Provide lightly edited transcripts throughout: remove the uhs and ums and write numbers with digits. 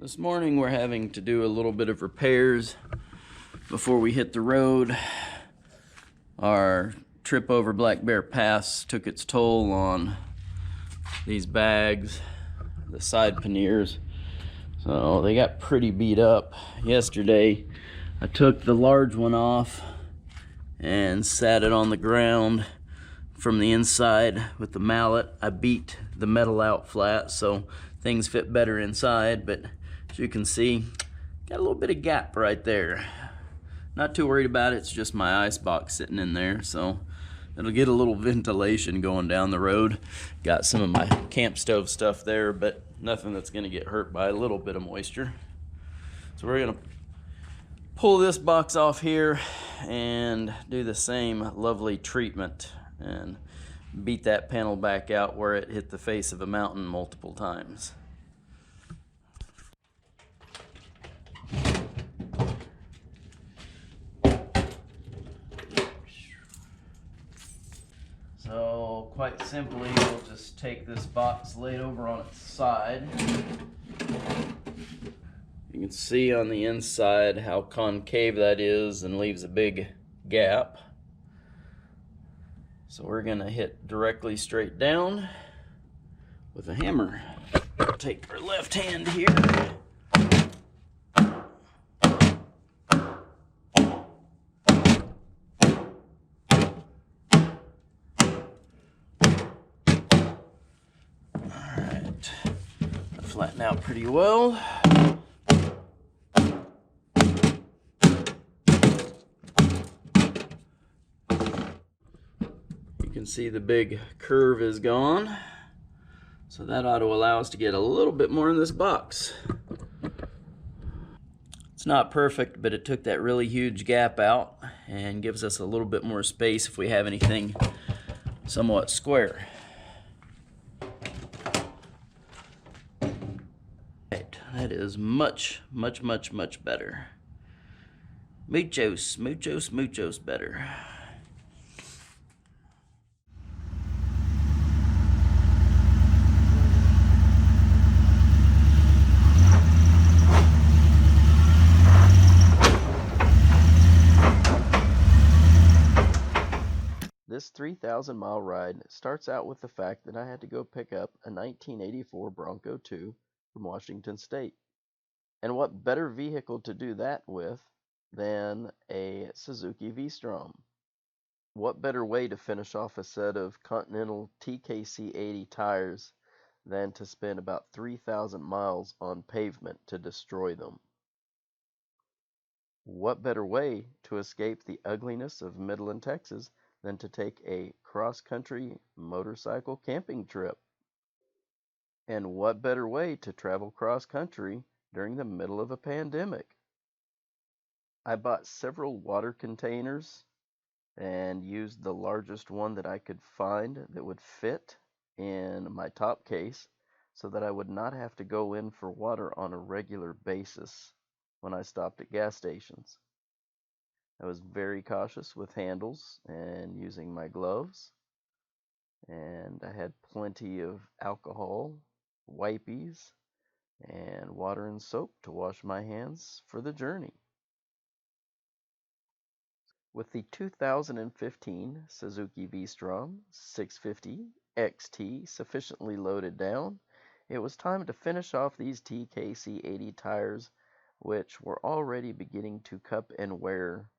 This morning we're having to do a little bit of repairs before we hit the road. Our trip over Black Bear Pass took its toll on these bags, the side panniers. So they got pretty beat up. Yesterday I took the large one off and sat it on the ground from the inside with the mallet. I beat the metal out flat so things fit better inside, but as you can see, got a little bit of gap right there. Not too worried about it, it's just my ice box sitting in there, so it'll get a little ventilation going down the road. Got some of my camp stove stuff there, but nothing that's gonna get hurt by a little bit of moisture. So we're gonna pull this box off here and do the same lovely treatment and beat that panel back out where it hit the face of a mountain multiple times. So quite simply, we'll just take this box laid over on its side. You can see on the inside how concave that is and leaves a big gap. So we're gonna hit directly straight down with a hammer. Take our left hand here. Alright, flatten out pretty well. You can see the big curve is gone. So that ought to allow us to get a little bit more in this box. It's not perfect, but it took that really huge gap out and gives us a little bit more space if we have anything somewhat square. Right, that is much better. Muchos better. This 3,000-mile ride starts out with the fact that I had to go pick up a 1984 Bronco 2 from Washington State. And what better vehicle to do that with than a Suzuki v-strom? What better way to finish off a set of Continental TKC 80 tires than to spend about 3,000 miles on pavement to destroy them? What better way to escape the ugliness of Midland, Texas than to take a cross-country motorcycle camping trip? And what better way to travel cross-country during the middle of a pandemic? I bought several water containers and used the largest one that I could find that would fit in my top case so that I would not have to go in for water on a regular basis when I stopped at gas stations. I was very cautious with handles and using my gloves, and I had plenty of alcohol, wipies, and water and soap to wash my hands for the journey. With the 2015 Suzuki v-strom 650 XT sufficiently loaded down, it was time to finish off these TKC 80 tires, which were already beginning to cup and wear.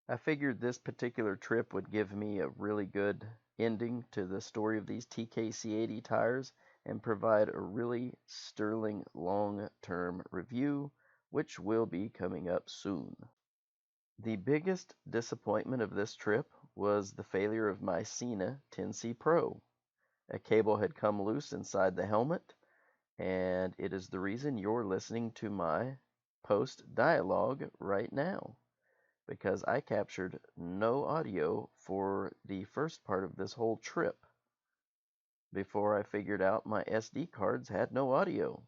I figured this particular trip would give me a really good ending to the story of these TKC 80 tires and provide a really sterling long-term review, which will be coming up soon. The biggest disappointment of this trip was the failure of my Sena 10C Pro. A cable had come loose inside the helmet, and it is the reason you're listening to my post dialogue right now, because I captured no audio for the first part of this whole trip before I figured out my SD cards had no audio.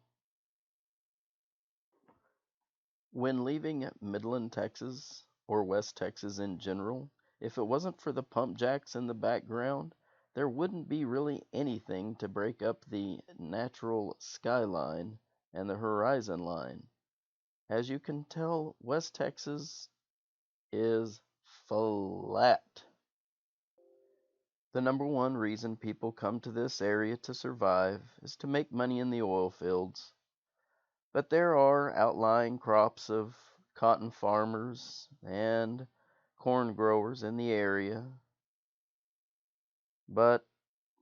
When leaving Midland, Texas, or West Texas in general, if it wasn't for the pump jacks in the background, there wouldn't be really anything to break up the natural skyline and the horizon line. As you can tell, West Texas is flat. The number one reason people come to this area to survive is to make money in the oil fields. But there are outlying crops of cotton farmers and corn growers in the area. But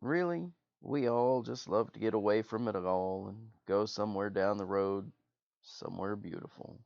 really, we all just love to get away from it all and go somewhere down the road, somewhere beautiful.